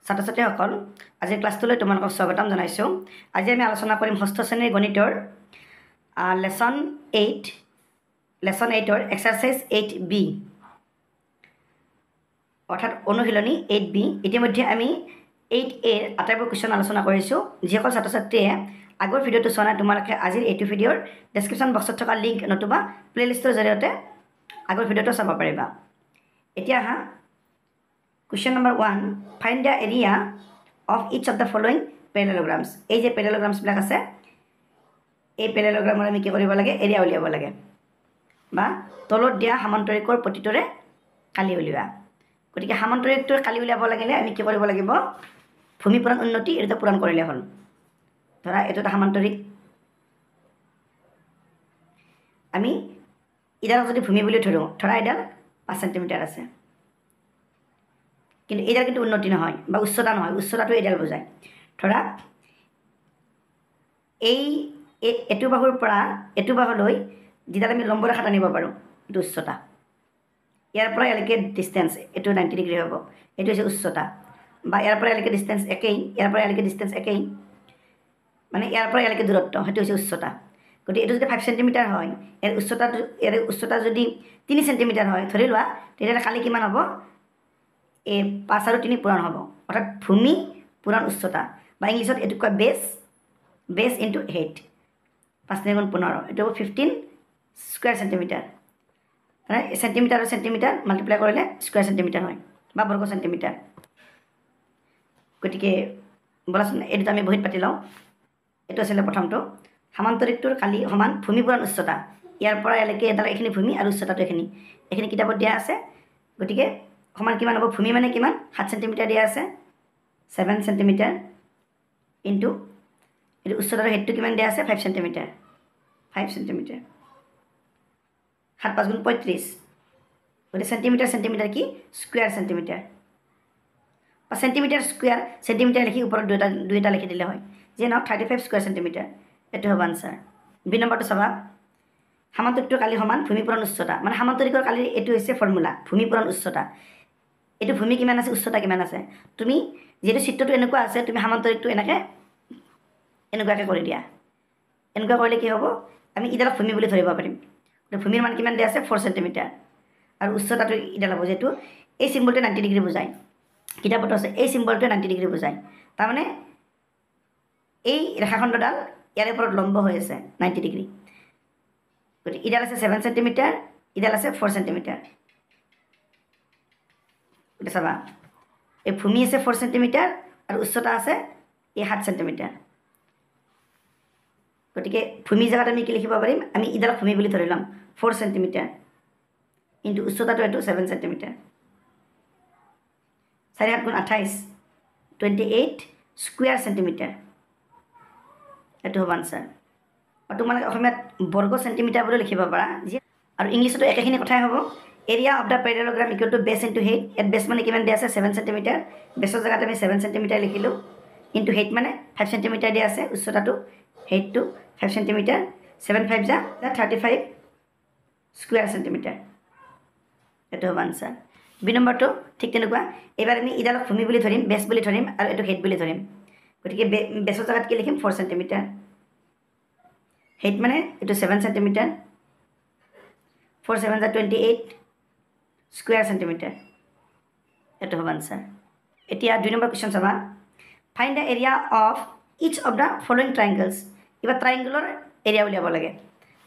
ছাত্ৰ ছাত্ৰীসকল আজিৰ ক্লাছটোলৈ তোমালোকক স্বাগতম জনাইছোঁ। আজি আমি আলোচনা কৰিম ষষ্ঠ শ্ৰেণীৰ গণিতৰ লেছন 8ৰ এক্সাৰচাইজ 8B অৰ্থাৎ অনুশীলনী 8B। ইতিমধ্যে আমি 8Aৰ আটাইবোৰ কুৱেশ্যন আলোচনা কৰিছোঁ। যিসকল ছাত্ৰ ছাত্ৰীয়ে আগৰ ভিডিঅ'টো চোৱা নাই তোমালোকে আজিৰ এইটো ভিডিঅ'ৰ ডেছক্ৰিপশ্যন বক্সত থকা লিংক নতুবা প্লে'লিষ্টৰ জৰিয়তে আগৰ ভিডিঅ'টো চাব পাৰিবা। এতিয়া আহা question number 1, find the area of each of the following parallelograms. এই যে পেৰেলেলোগ্ৰামছবিলাক আছে, এই পেৰেলেলোগ্ৰামৰ আমি কি কৰিব লাগে, এৰিয়া উলিয়াব লাগে, বা তলত দিয়া সামান্তৰিকৰ প্ৰতিটোৰে কালি উলিওৱা। গতিকে সামান্তৰিকটোৰ কালি উলিয়াব লাগিলে আমি কি কৰিব লাগিব, ভূমি পূৰণ উন্নতি এইটো পূৰণ কৰিলে হ'ল। ধৰা এইটো এটা সামান্তৰিক, আমি ইডালক যদি ভূমি বুলি ধৰোঁ, ধৰা এডাল 5 চেণ্টিমিটাৰ আছে, কিন্তু এইডাল কিন্তু উন্নতি নহয় বা উচ্চতা নহয়, উচ্চতাটো এইডাল বুজায়। ধৰা এইটো বাহুৰ পৰা এইটো বাহুলৈ যিডাল আমি লম্ব ৰেখা টানিব পাৰোঁ, এইটো উচ্চতা। ইয়াৰ পৰা ইয়ালৈকে ডিষ্টেঞ্চ এইটো 90 ডিগ্ৰী হ'ব, এইটো হৈছে উচ্চতা। বা ইয়াৰ পৰা ইয়ালৈকে ডিষ্টেঞ্চ একেই, ইয়াৰ পৰা ইয়ালৈকে ডিষ্টেঞ্চ একেই, মানে ইয়াৰ পৰা ইয়ালৈকে দূৰত্ব, সেইটো হৈছে উচ্চতা। গতিকে এইটো যদি 5 চেণ্টিমিটাৰ হয়, ইয়াৰ উচ্চতা যদি 3 চেণ্টিমিটাৰ হয় ধৰি লোৱা, তেতিয়াহ'লে কালি কিমান হ'ব, এই 5 আৰু 3 পূৰণ হ'ব, অৰ্থাৎ ভূমি পূৰণ উচ্চতা, বা ইংলিছত এইটো কয় বেছ ইনটু হাইট। 5 × 15, এইটো হ'ব 15 স্কুৱেৰ চেণ্টিমিটাৰ। মানে চেণ্টিমিটাৰ আৰু চেণ্টিমিটাৰ মাল্টিপ্লাই কৰিলে স্কুৱেৰ চেণ্টিমিটাৰ হয় বা বৰ্গ চেণ্টিমিটাৰ। গতিকে ব'লাচোন এইটো আমি বহীত পাতি লওঁ। এইটো আছিলে প্ৰথমটো, সামান্তৰিকটোৰ কালি সমান ভূমি পূৰণ উচ্চতা। ইয়াৰ পৰা ইয়ালৈকে এডাল এইখিনি ভূমি আৰু উচ্চতাটো এইখিনি কিতাপত দিয়া আছে। গতিকে সমান কিমান হ'ব, ভূমি মানে কিমান, 7 চেণ্টিমিটাৰ দিয়া আছে, 7 চেণ্টিমিটাৰ ইনটু এইটো উচ্চতাৰ হেডটো কিমান দিয়া আছে, 5 চেণ্টিমিটাৰ, 5 চেণ্টিমিটাৰ, 7 × 5 = 35। গতিকে চেণ্টিমিটাৰ কি, স্কুৱেৰ চেণ্টিমিটাৰ, বা চেণ্টিমিটাৰ স্কুৱেৰ চেণ্টিমিটাৰ লিখি ওপৰত দুই এটা লিখি দিলে হয়, যিয়ে নহওক 35 স্কুৱেৰ চেণ্টিমিটাৰ। এইটো হ'ব আনচাৰ। বি নম্বৰটো চাবা, সামান্তৰিকটোৰ কালি সমান ভূমি পূৰণ উচ্চতা। মানে সামান্তৰিকৰ কালিৰ এইটো হৈছে ফৰ্মুলা, ভূমি পূৰণ উচ্চতা। এইটো ভূমি কিমান আছে, উচ্চতা কিমান আছে। তুমি যিহেতু চিত্ৰটো এনেকুৱা আছে, তুমি সামান্তৰিকটো এনেকুৱাকৈ কৰি দিয়া। এনেকুৱা কৰিলে কি হ'ব, আমি ইডালক ভূমি বুলি ধৰিব পাৰিম। ভূমিৰ মান কিমান দিয়া আছে, 4 চেণ্টিমিটাৰ, আৰু উচ্চতাটো ইডাল হ'ব, যিহেতু এই চিম্বলটোৱে 90 ডিগ্ৰী বুজায়। কিতাপতো আছে এই চিম্বলটোৱে 90 ডিগ্ৰী বুজায়। তাৰমানে এই ৰেখাখণ্ডডাল ইয়াৰ ওপৰত লম্ব হৈ আছে 90 ডিগ্ৰী। গতিকে ইডাল আছে 7 চেণ্টিমিটাৰ, ইডাল আছে 4 চেণ্টিমিটাৰ। গতিকে চাবা, এই ভূমি আছে 4 চেণ্টিমিটাৰ আৰু উচ্চতা আছে এই 7 চেণ্টিমিটাৰ। গতিকে ভূমি জেগাত আমি কি লিখিব পাৰিম, আমি ইডালক ভূমি বুলি ধৰি ল'ম, 4 চেণ্টিমিটাৰ ইনটু উচ্চতাটো এইটো 7 চেণ্টিমিটাৰ। 4 × 7 = 28, 28 square centimetre. এইটো হ'ব আনচাৰ। আৰু তোমালোকে অসমীয়াত বৰ্গ চেণ্টিমিটাৰ বুলি লিখিব পাৰা, আৰু ইংলিছতো একেখিনি কথাই হ'ব। Area of the parallelogram equal to base into height. ইয়াত বেছ মানে কিমান দিয়া আছে, 7 চেণ্টিমিটাৰ, বেছৰ জেগাত আমি 7 চেণ্টিমিটাৰ লিখিলোঁ, ইনটু হাইট মানে 5 চেণ্টিমিটাৰ দিয়া আছে, উচ্চতাটো হাইটটো 5 চেণ্টিমিটাৰ, 7 × 5 = 35 স্কুৱেৰ চেণ্টিমিটাৰ। এইটো হ'ব আনচাৰ। বি নম্বৰটো ঠিক তেনেকুৱা। এইবাৰ আমি ইডালক ভূমি বুলি ধৰিম, বেছ বুলি ধৰিম, আৰু এইটো হাইট বুলি ধৰিম। গতিকে বেছৰ জেগাত কি লিখিম, 4 চেণ্টিমিটাৰ, হাইট মানে এইটো 7 চেণ্টিমিটাৰ, 4 × 7 = 28 স্কুৱেৰ চেণ্টিমিটাৰ। এইটো হ'ব আনচাৰ। এতিয়া 2 নম্বৰ কুৱেশ্যন চাবা, find the area of each of the following triangles. এইবাৰ ট্ৰাইংগলৰ এৰিয়া উলিয়াব লাগে,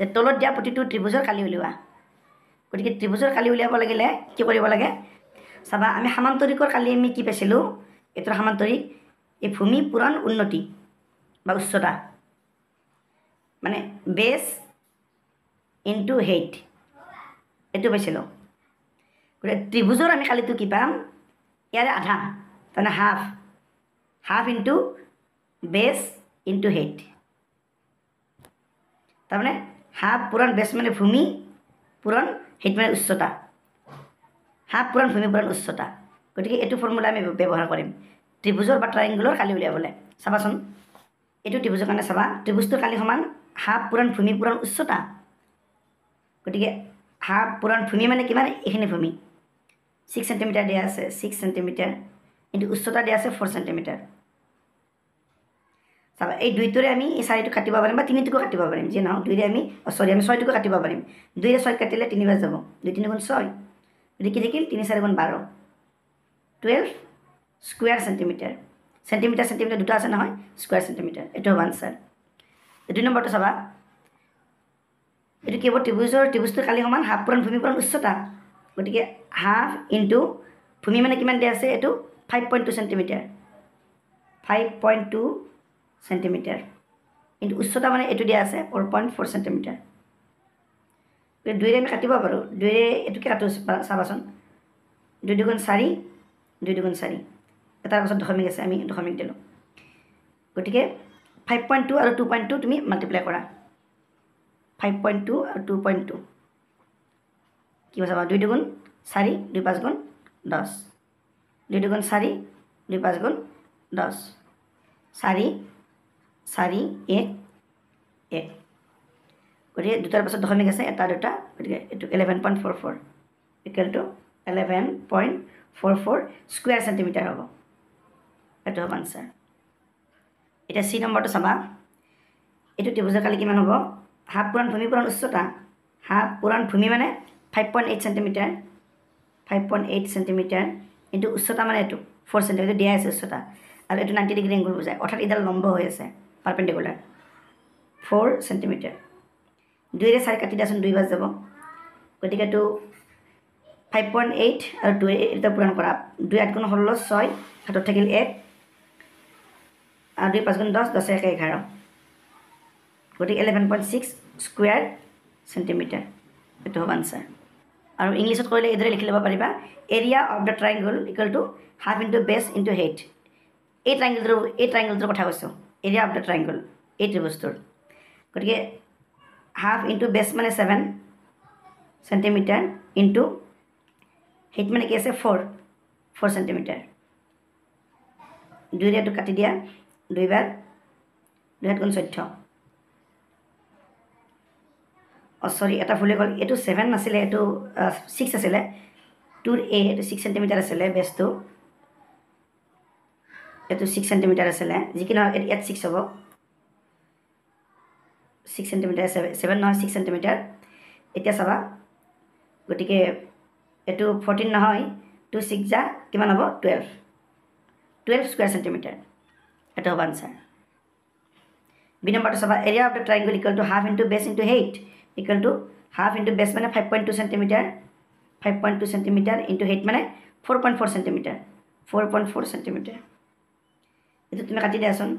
যে তলত দিয়া প্ৰতিটো ত্ৰিভুজৰ কালি উলিওৱা। গতিকে ত্ৰিভুজৰ কালি উলিয়াব লাগিলে কি কৰিব লাগে, চাবা আমি সামান্তৰিকৰ কালি আমি কি পাইছিলোঁ, এইটোৰ সামান্তৰিক এই ভূমি পূৰণ উন্নতি বা উচ্চতা, মানে বেছ ইনটু হাইট, এইটো পাইছিলোঁ। গতিকে ত্ৰিভুজৰ আমি কালিটো কি পাম, ইয়াৰে আধা, তাৰমানে half into base into height. তাৰমানে হাফ পূৰণ বেছ মানে ভূমি পূৰণ হাইট মানে উচ্চতা, হাফ পূৰণ ভূমি পূৰণ উচ্চতা। গতিকে এইটো ফৰ্মুলা আমি ব্যৱহাৰ কৰিম ত্ৰিভুজৰ বা ট্ৰাইংগুলৰ কালি উলিয়াবলৈ। চাবাচোন, এইটো ত্ৰিভুজৰ কাৰণে চাবা, ত্ৰিভুজটোৰ কালি সমান হাফ পূৰণ ভূমি পূৰণ উচ্চতা। গতিকে হাফ পূৰণ ভূমি মানে কিমান, এইখিনি ভূমি 6 চেণ্টিমিটাৰ দিয়া আছে, 6 চেণ্টিমিটাৰ ইনটু উচ্চতা দিয়া আছে 4 সেন্টিমিটাৰ চাবা এই দুইটোৰে আমি এই 4টো কাটিব পাৰিম বা 3টোকো কাটিব পাৰিম যে নহয় 2ৰে আমি সৰি আমি 6টোকো কাটিব পাৰিম 2ৰে 6 কাটিলে 3 বাৰ যাব 2 3 গুণ 6 গতিকে কি থাকিল 3 4 গুণ 12 12 স্কোয়ার সেন্টিমিটার সেন্টিমিটার সেন্টিমিটার দুটো আছে নহয় স্কোয়ার সেন্টিমিটার এটা হ'ব আনসার 2 নম্বৰটো চাবা এইটো কি হ'ব ত্ৰিভুজটো কালি সমান হাফ পূৰণ ভূমি পূৰণ উচ্চতা গতিকে হাফ ইনটু ভূমি মানে কিমান দিয়া আছে এইটো 5.2 সেন্টিমিটার 5.2 সেন্টিমিটার ইনটু উচ্চতা মানে এইটো দিয়া আছে 4.4 সেন্টিমিটার দুইৰে আমি কাটিব পাৰোঁ দুইৰে এইটোকে কাটো চাবাচোন 2 দুগুণ 4 2 দুগুণ 4 এটাৰ পাছত দশমিক আছে আমি দশমিক দিলোঁ গতিকে 5.2 আৰু 2.2 তুমি মাল্টিপ্লাই কৰা 5.2 আৰু 2.2 কি হ'ব চাবা 2 দুগুণ 4 2 5 গুণ 10 2 দুগুণ 4 2 5 গুণ 10 4 4 1 1 গতিকে দুটাৰ পাছত দশমিক আছে এটা দুটা গতিকে এইটো 11.44 ইকুৱেল টু 11.44 স্কোয়াৰ সেন্টিমিটাৰ হ'ব এইটো হ'ব আনসাৰ এতিয়া সি নম্বৰটো চাবা এইটো ত্ৰিভুজৰ কালি কিমান হ'ব হাফ পূৰণ ভূমি পূৰণ উচ্চতা হাফ পূৰণ ভূমি মানে 5.8 সেন্টিমিটাৰ 5.8 সেন্টিমিটাৰ ইনটু উচ্চতা মানে এইটো 4 সেন্টিমিটাৰ দিয়া আছে উচ্চতা আৰু এইটো 90 ডিগ্ৰী এংগল বুজায় অৰ্থাৎ ইডাল লম্ব হৈ আছে পাৰপেন্ডিকুলাৰ 4 সেন্টিমিটাৰ 2ৰে 4 কাটি দিয়াচোন 2 বাৰ যাব গতিকে এইটো 5.8 আৰু 2 এটা পূৰণ কৰা 2 8 গুণ 16 6 হাতত থাকিল 1 আৰু 2 5 গুণ 10 10 1 11 গতিকে 11.6 স্কোয়ার সেন্টিমিটার এইটো হ'ব আনসার আৰু ইংলিছত কৰিলে এইদৰে লিখি ল'ব পাৰিবা area of the triangle equal to half into base into height এই ট্ৰাইংগলটোৰ কথা কৈছোঁ এৰিয়া অফ দ্য ট্ৰাইংগল এই ত্ৰিভুজটোৰ গতিকে হাফ ইনটু বেছ মানে 7 সেন্টিমিটাৰ ইনটু হেইট মানে কি আছে 4 সেন্টিমিটাৰ 2ৰে এইটো কাটি দিয়া 2 বাৰ 2 7 গুণ 14 সরি এটা ভুলে গ'ল এইটো 7 নাছিলে এইটো 6 আছিলে 2 এ এইটো 6 সেন্টিমিটার আছিলে বেছটো এইটো 6 সেন্টিমিটার আছিলে যিকি নহয় ইয়াত 6 হ'ব 6 সেন্টিমিটার 7 নহয় 6 সেন্টিমিটার এতিয়া চাবা গতিকে এইটো 14 নহয় 2 6 যা কিমান হ'ব 12 স্কোয়ার সেন্টিমিটার এটা হ'ব আনসার বি নম্বৰটো চাবা area of the triangle equal to half into base into height equal to half into base মানে 5.2 সেন্টিমিটার 5.2 সেন্টিমিটার ইনটু হেইট মানে 4.4 সেন্টিমিটার 4.4 সেন্টিমিটার এইটো তুমি কাটি দিয়াচোন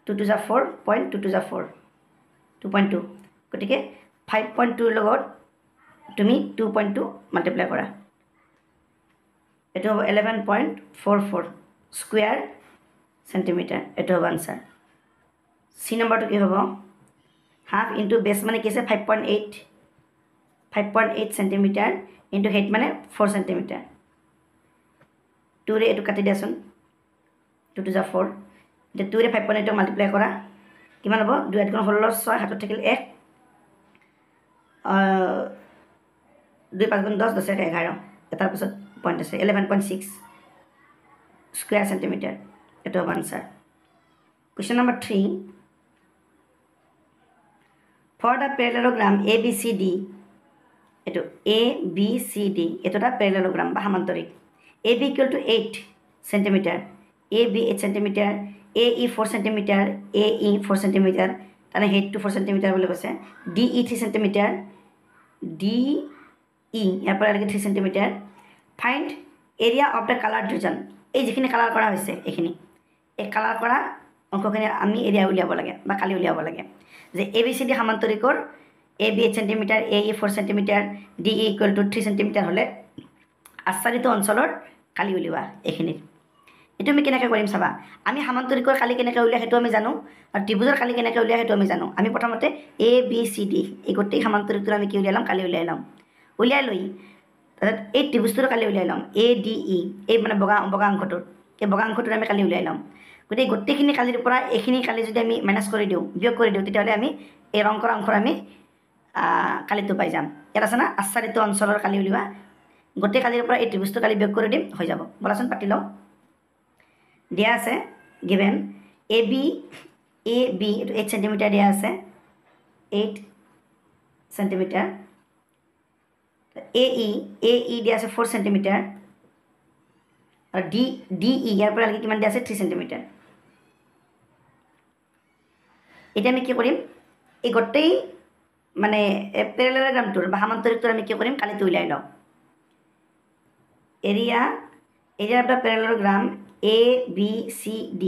2 2 যা 4 পইণ্ট 2 2 যা 4 2.2 গতিকে 5.2 লগত তুমি 2.2 মাল্টিপ্লাই কৰা এইটো হ'ব 11.44 স্কোয়াৰ সেন্টিমিটাৰ এইটো হ'ব আনসাৰ সি নম্বৰটো কি হ'ব হাফ ইনটু বেছ মানে কি আছে 5.8 সেন্টিমিটার ইনটু হেইট মানে 4 সেন্টিমিটার 2ৰে এইটো কাটি দিয়াচোন 2 2 যা 4 এতিয়া 2ৰে 5.8 মাল্টিপ্লাই কৰা কিমান হ'ব 2 8 গুণ 16 6 হাতত থাকিল 1 2 5 গুণ 10 10 11 এটাৰ পাছত পইণ্ট আছে 11.6 স্কোয়ার সেন্টিমিটার এটা হ'ব answer question number 3 for the parallelogram ABCD এইটো ABCD এইটো এটা প্যারালেলোগ্রাম বা সামান্তরিক AB equal to 8 centimetre AB 8 centimetre AE 4 centimetre AE 4 centimetre তাহলে হেড টু 4 সেন্টিমিটার বলে কৈছে DE 3 সেন্টিমিটার DE ইয়াৰ পৰা লাগে 3 centimetre find area of the colour region এই যিখিনি কালাৰ কৰা হৈছে এইখিনি এই কালাৰ কৰা অংশখিনি আমি এৰিয়া উলিয়াব লাগে বা কালি উলিয়াব লাগে যে ABCD সামান্তৰিকৰ AB 8 centimetre AE 4 centimetre DE equal to 3 centimetre হলে আচ্ছাদিত অঞ্চলৰ কালি উলিওৱা এইখিনি এইটো আমি কেনেকৈ কৰিম চাবা আমি সামান্তৰিকৰ কালি কেনেকৈ উলিয়াই সেইটো আমি জানো আৰু ত্ৰিভুজৰ কালি কেনেকৈ উলিয়াই সেইটো আমি জানো আমি প্ৰথমতে ABCD এই গোটেই সামান্তৰিকটো আমি কি উলিয়ালাম কালি উলিয়াই ল'ম উলিয়াই লৈ তাৰপিছত এই ত্ৰিভুজটোৰ কালি উলিয়াই ল'ম ADE এই মানে বগা অংশটোৰ এই বগা অংশটোৰ আমি কালি উলিয়াই ল'ম গতিকে গোটেইখিনি কালিৰ পৰা এইখিনি কালি যদি আমি মাইনাছ কৰি দিওঁ বিয়োগ কৰি দিওঁ তেতিয়াহ'লে আমি এই ৰং কৰা অংশৰ আমি কালিটো পাই যাম ইয়াত আছে না আচ্ছাদিত অঞ্চলৰ কালি উলিওৱা গোটেই কালিৰ পৰা এই ত্ৰিভুজটো কালি বিয়োগ কৰি দিম হৈ যাব বলাচোন পাতি লওঁ দিয়া আছে গিভেন এ বি এইটো 8 সেন্টিমিটাৰ দিয়া আছে 8 সেন্টিমিটাৰ AE দিয়া আছে 4 সেন্টিমিটাৰ আৰু DE ইয়াৰ পৰা লাগি কিমান দিয়া আছে 3 সেন্টিমিটাৰ এতিয়া আমি কি কৰিম এই গোটেই মানে প্যাৰালেলোগ্ৰামটোৰ বা সমান্তৰিকটোৰ আমি কি কৰিম কালিটো উলিয়াই লওঁ এৰিয়াৰ পৰা প্যাৰালেলোগ্ৰাম ABCD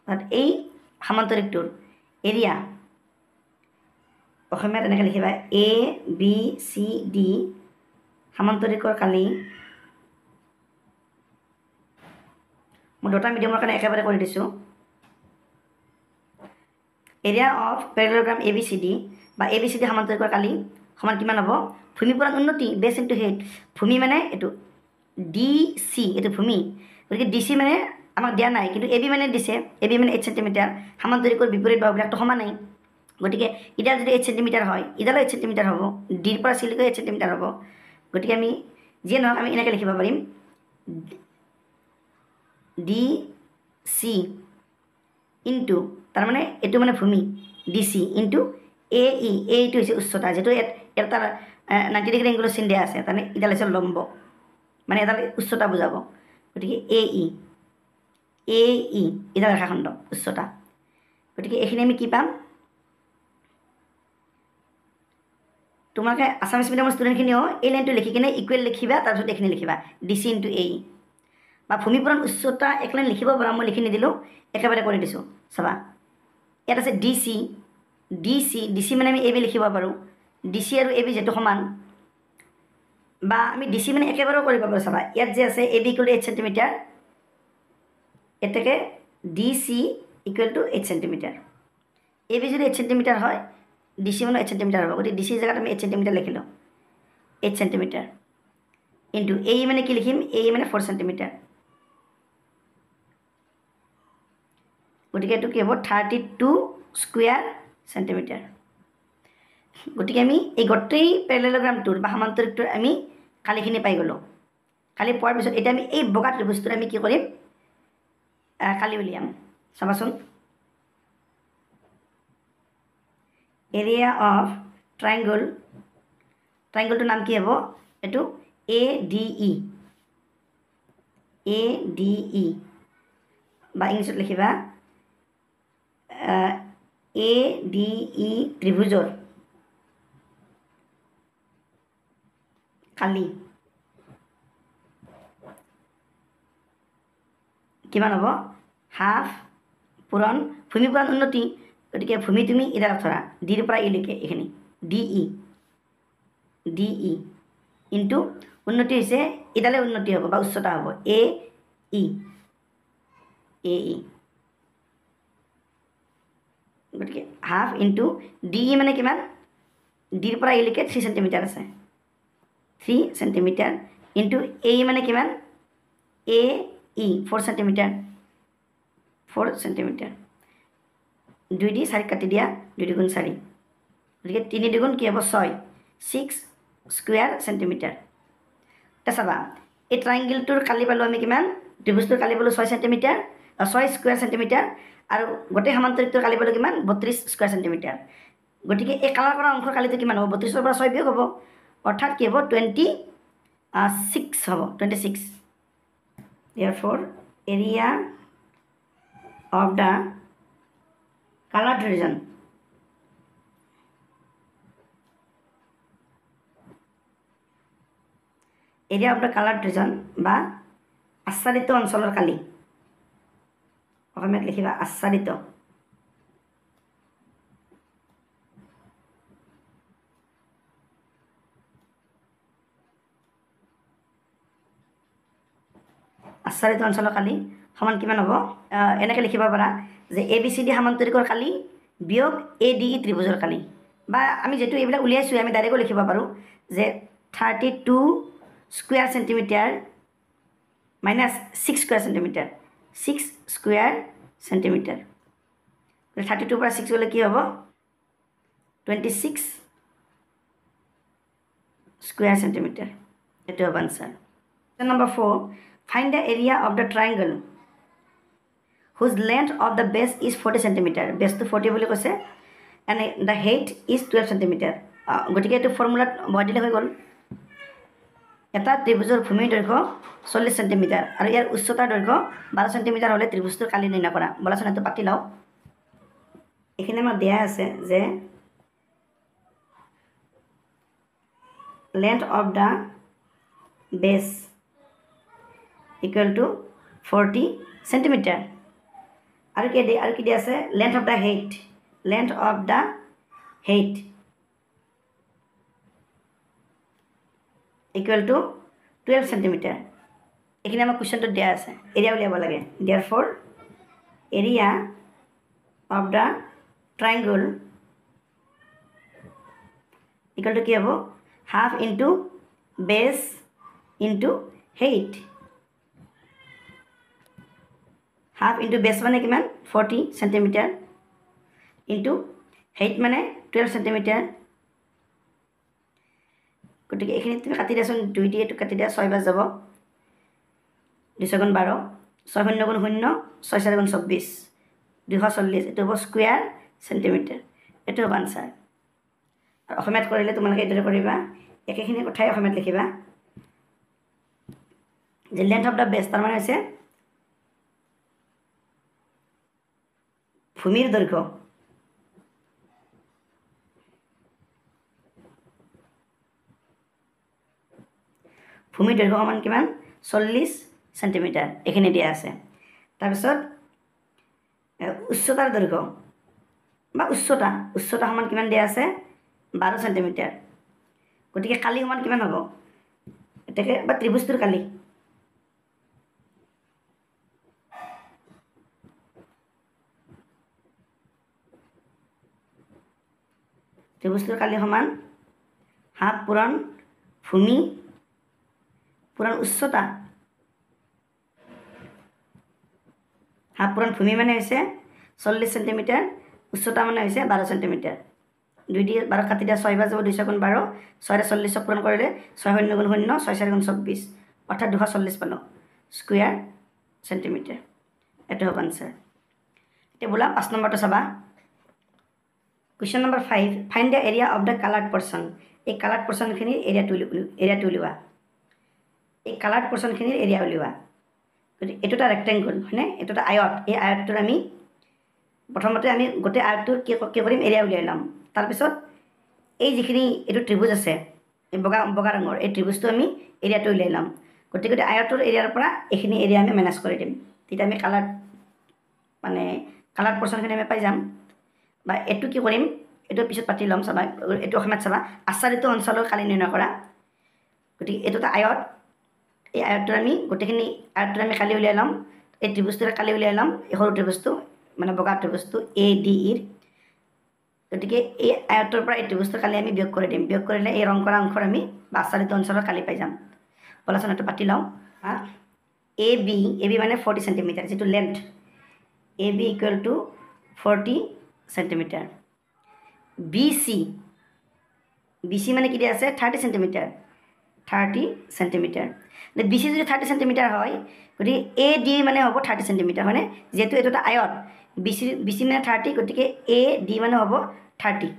অৰ্থাৎ এই সমান্তৰিকটোৰ এৰিয়া অসমীয়াত এনেকৈ লিখিবা ABCD সমান্তৰিকৰ কালি মই দুটা মিডিয়ামৰ কাৰণে একেবাৰে কৰি দিছোঁ এৰিয়া অফ প্যাৰালেলোগ্ৰাম ABCD বা ABCD সমান্তৰিকৰ কালি সমান কিমান হ'ব ভূমি পূৰণ উন্নতি বেছ ইনটু হেড ভূমি মানে এইটো DC এইটো ভূমি গতিকে DC মানে আমাক দিয়া নাই কিন্তু AB মানে দিছে AB মানে 8 সেন্টিমিটাৰ সমান্তৰিকৰ বিপৰীত বাহুবিলাকটো সমানেই গতিকে ইডাল যদি 8 সেন্টিমিটাৰ হয় ইডালো 8 সেন্টিমিটাৰ হ'ব ডিৰ পৰা চিলৈকে 8 সেন্টিমিটাৰ হ'ব গতিকে আমি যিয়ে নহওক আমি এনেকৈ লিখিব পাৰিম DC ইনটু তাৰমানে এইটো মানে ভূমি DC ইনটু AE এইটো হৈছে উচ্চতা যেটো এটা 90 ডিগ্ৰী এংগলৰ চিন দিয়া আছে তাৰমানে ইডাল হৈছে লম্ব মানে এডাল উচ্চতা বুজাব গতিকে AE ইডাল ৰেখাখণ্ড উচ্চতা গতিকে এইখিনি আমি কি পাম তোমালোকে আছামিজ মিডিয়ামৰ ষ্টুডেণ্টখিনিও এই লাইনটো লিখি কিনে ইকুৱেল লিখিবা তাৰপিছত এইখিনি লিখিবা DC ইনটু AE বা ভূমি পূৰণ উচ্চতা এক লাইন লিখিব পাৰা মই লিখি নিদিলোঁ একেবাৰে কৰি দিছোঁ চাবা ইয়াত আছে DC মানে আমি AB লিখিব পাৰোঁ DC আৰু AB যেটো সমান বা আমি DC মানে একেবাৰেও কৰিব পাৰোঁ চাবা ইয়াত যে আছে AB = 8 সেন্টিমিটাৰ এতেকে DC = 8 সেন্টিমিটাৰ AB যদি 8 সেন্টিমিটাৰ হয় DC মানে 8 সেন্টিমিটাৰ হ'ব গতিকে DC জেগাত আমি 8 সেন্টিমিটাৰ লিখিলোঁ 8 সেন্টিমিটাৰ ইনটু AE মানে কি লিখিম AE মানে 4 সেন্টিমিটাৰ গতিকে এইটো কি হ'ব 32 স্কুয়াৰ সেন্টিমিটাৰ গতিকে আমি এই গোটেই প্যাৰালেলোগ্ৰামটোৰ বা সমান্তৰিকটোৰ আমি কালিখিনি পাই গ'লোঁ কালি পোৱাৰ পিছত এতিয়া আমি এই বগা ত্ৰিভুজটোৰ আমি কি কৰিম কালি উলিয়াম চাবাচোন এৰিয়া অফ ট্ৰাইংগলটোৰ নাম কি হ'ব এইটো ADE বা ইংলিছত লিখিবা ADE ত্ৰিভুজৰ কালি কিমান হ'ব হাফ পূৰণ ভূমি পূৰণ উন্নতি গতিকে ভূমি তুমি ইডাল ধৰা ডিৰ পৰা ইলৈকে এইখিনি DE ইনটু উন্নতি হৈছে ইডালে উন্নতি হ'ব বা উচ্চতা হ'ব AE গতিকে হাফ ইনটু DE মানে কিমান ডিৰ পৰা ইলৈকে 3 সেন্টিমিটাৰ আছে 3 সেন্টিমিটাৰ ইনটু AE মানে কিমান AE 4 সেন্টিমিটাৰ 4 সেন্টিমিটাৰ 2 দি 4 কাটি দিয়া 2 দুগুণ 4 গতিকে 3 দুগুণ কি হ'ব 6 স্কুয়াৰ সেন্টিমিটাৰ এটা চাবা এই ট্ৰাইংগলটোৰ কালি পালোঁ আমি কিমান ত্ৰিভুজটোৰ কালি পালোঁ 6 সেন্টিমিটাৰ 6 স্কুয়াৰ সেন্টিমিটাৰ আৰু গোটেই সমান্তৰিকটোৰ কালি পালোঁ কিমান 32 স্কুয়াৰ সেন্টিমিটাৰ গতিকে এই কালাৰ কৰা অংশৰ কালিটো কিমান হ'ব 32ৰ পৰা 6 বিয়োগ হ'ব অৰ্থাৎ কি হ'ব 26 হ'ব 26 therefore area of the colored region area of the colored region বা আচ্ছাদিত অঞ্চলৰ কালি অসমীয়াত লিখিবা আচ্ছাদিত আচ্ছাদিত অঞ্চলৰ কালি সমান কিমান হ'ব এনেকৈ লিখিব পাৰা যে ABCD সমান্তৰিকৰ কালি বিয়োগ ADE ত্ৰিভুজৰ কালি বা আমি যেটো এইবিলাক উলিয়াইছোঁ আমি ডাইৰেক্টও লিখিব পাৰোঁ যে 32 square centimetre minus 6 square centimetre 6 square centimetre 32 পৰা 6 গ'লে কি হ'ব 26 স্কুয়ার সেন্টিমিটার এটা হবে answer number 4 find the area of the triangle whose length of the base is 40 centimetre বেসটো 40 বুলি কৈছে and the height is 12 centimetre গতিকে এইটো ফৰ্মুলাত বহাই দিলে হৈ গ'ল এটা ত্ৰিভুজৰ ভূমিৰ দৈৰ্ঘ্য 40 সেন্টিমিটাৰ আৰু ইয়াৰ উচ্চতাৰ দৈৰ্ঘ্য 12 সেন্টিমিটাৰ হ'লে ত্ৰিভুজটোৰ কালি নিৰ্ণয় কৰা বলাচোন এইটো পাতি লওঁ এইখিনি আমাৰ দিয়া আছে যে length of the base equal to 40 centimeter আৰু কি দিয়া আছে length of the height equal to 12 centimeter এইখিনি আমাৰ কুৱেশ্যনটো দিয়া আছে এৰিয়া উলিয়াব লাগে therefore area of the triangle equal to কি হ'ব half into base into height half into base মানে কিমান 40 centimeter into height মানে 12 centimeter গতিকে এইখিনি তুমি কাটি দিয়াচোন 2 দিয়ে কাটি দিয়া 6 বাৰ যাব 2 গুণ 12 6 শূন্য গুণ 0 6 4 গুণ 24 240 এইটো হ'ব স্কুয়াৰ সেন্টিমিটাৰ এইটো হ'ব আনসাৰ আৰু অসমীয়াত কৰিলে তোমালোকে এইদৰে কৰিবা একেখিনি কথাই অসমীয়াত লিখিবা যে লেন্থ অফ দ্য বেস তাৰ মানে হৈছে ভূমিৰ দৈৰ্ঘ্য সমান কিমান 40 সেন্টিমিটাৰ এইখিনি দিয়া আছে তাৰপিছত উচ্চতাৰ দৈৰ্ঘ্য বা উচ্চতা সমান কিমান দিয়া আছে 12 সেন্টিমিটাৰ গতিকে কালি সমান কিমান হ'ব এটাকে বা ত্ৰিভুজটোৰ কালি সমান হাফ পূৰণ ভূমি পূৰণ উচ্চতা হাফ পূৰণ ভূমি মানে হৈছে 40 সেন্টিমিটাৰ উচ্চতা মানে হৈছে 12 সেন্টিমিটাৰ 2 দিয়ে 12 কাটি দিয়া 6 বাৰ যাব 2 গুণ 12 6 40 পূৰণ কৰিলে 6 শূন্য গুণ 0 6 4 গুণ 24 অৰ্থাৎ 240 পালো স্কুয়াৰ সেন্টিমিটাৰ এটা হ'ব আনসাৰ এতিয়া বলা 5 নম্বৰটো চাবা Question number 5 find the area of the colored portion এই colored portion খিনিৰ এৰিয়াটো উলিওৱা এই colored portion খিনিৰ এৰিয়া উলিওৱা এইটো এটা ৰেক্টেংগল হয়নে এইটো এটা আয়ত এই আয়তটোৰ আমি প্ৰথমতে আমি গোটেই আয়তটোৰ কি কৰিম এৰিয়া উলিয়াই ল'ম তাৰ পিছত এই যিখিনি এইটো ত্ৰিভুজ আছে এই বগা ৰঙৰ এই ত্ৰিভুজটো আমি এৰিয়াটো উলিয়াই ল'ম গতিকে আয়তৰ এৰিয়াৰ পৰা এইখিনি এৰিয়া আমি মেনেজ কৰি দিম তেতিয়া আমি কালাৰ্ড পোৰ্শনখিনি আমি পাই যাম বা এটো কি কৰিম এটো পিছত পাতি লম চাবা এটো অসমত চাবা আচ্ছাদিত অঞ্চলৰ কালি নিৰ্ণয় কৰা গতি এটো এটা আয়ত এই আয়তটো আমি গোটেইখিনি আয়তটো আমি কালি উলিয়াই লম এই ত্ৰিভুজটোৰ কালি উলিয়াই লম এই সৰু ত্ৰিভুজটো মানে বগা ত্ৰিভুজটো এ ডি ই গতিকে এই আয়তৰ পৰা এই ত্ৰিভুজটো কালি আমি বিয়োগ কৰি দিম বিয়োগ কৰিলে এই ৰং কৰা অংশৰ আমি আচ্ছাদিত অঞ্চলৰ কালি পাই যাম বলাচোন এটো পাতি লওঁ এ বি মানে 40 সেন্টিমিটাৰ যেটো length A B equal to 40 centimetre BC মানে কি দিয়া আছে 30 সেন্টিমিটার BC যদি 30 সেন্টিমিটার হয় গতি AD মানে হ'ব 30 সেন্টিমিটার মানে যেহেতু এটা একটা আয়ত BC মানে 30 গতিকে AD মানে হ'ব 30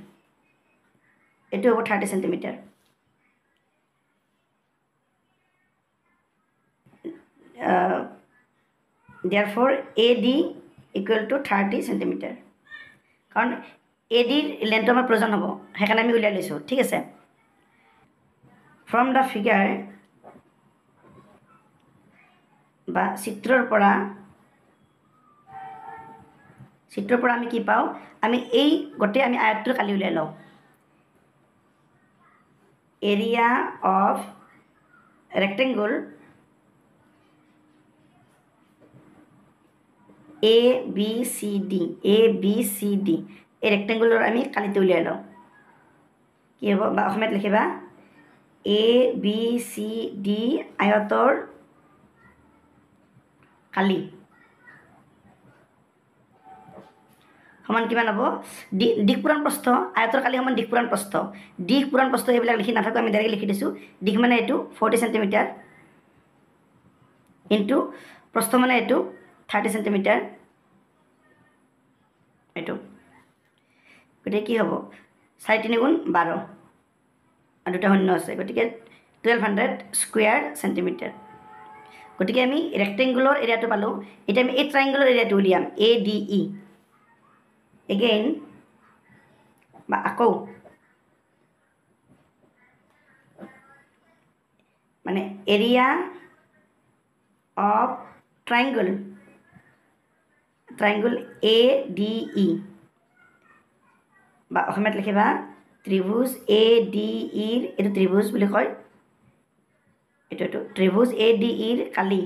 এটো হ'ব 30 centimetre therefore AD equal to 30 centimetre কাৰণ এডিৰ লেন্থ আমাৰ প্ৰয়োজন হ'ব হেকাৰণে আমি উলিয়াই লৈছো ঠিক আছে ফ্ৰম দা ফিগাৰ বা চিত্ৰৰ পৰা আমি কি পাওঁ আমি এই গোটেই আমি আয়তটোৰ কালি উলিয়াই লওঁ এৰিয়া অফ ৰেক্টেংগল ABCD এই ৰেক্টেংগুলৰ আমি কালিটো উলিয়াই লওঁ কি হ'ব বা অসমীয়াত লিখিবা ABCD আয়তৰ কালি সমান কিমান হ'ব দিশ পূৰণ প্ৰস্থ আয়তৰ কালি সমান দিশ পূৰণ প্ৰস্থ দিশ পূৰণ প্ৰস্থ এইবিলাক লিখি নাথাকোঁ আমি ডাইৰেক্ট লিখি দিছোঁ দিশ মানে এইটো 40 সেন্টিমিটাৰ ইনটু প্ৰস্থ মানে এইটো 30 সেন্টিমিটাৰ এইটো গতিকে কি হ'ব 4 3 গুণ 12 আৰু দুটা শূন্য আছে গতিকে 1200 স্কুয়াৰ সেন্টিমিটাৰ গতিকে আমি ৰেক্টেংগুলাৰ এৰিয়াটো পালোঁ এতিয়া আমি এই ট্ৰায়াঙ্গুলাৰ এৰিয়াটো উলিয়াম ADE এগেইন বা আকৌ মানে এৰিয়া অফ ট্ৰায়াঙ্গল ADE বা অসমীয়াত লিখিবা ত্ৰিভুজ ADE এইটো ত্ৰিভুজ বুলি কয় এইটো ত্ৰিভুজ ADE কালি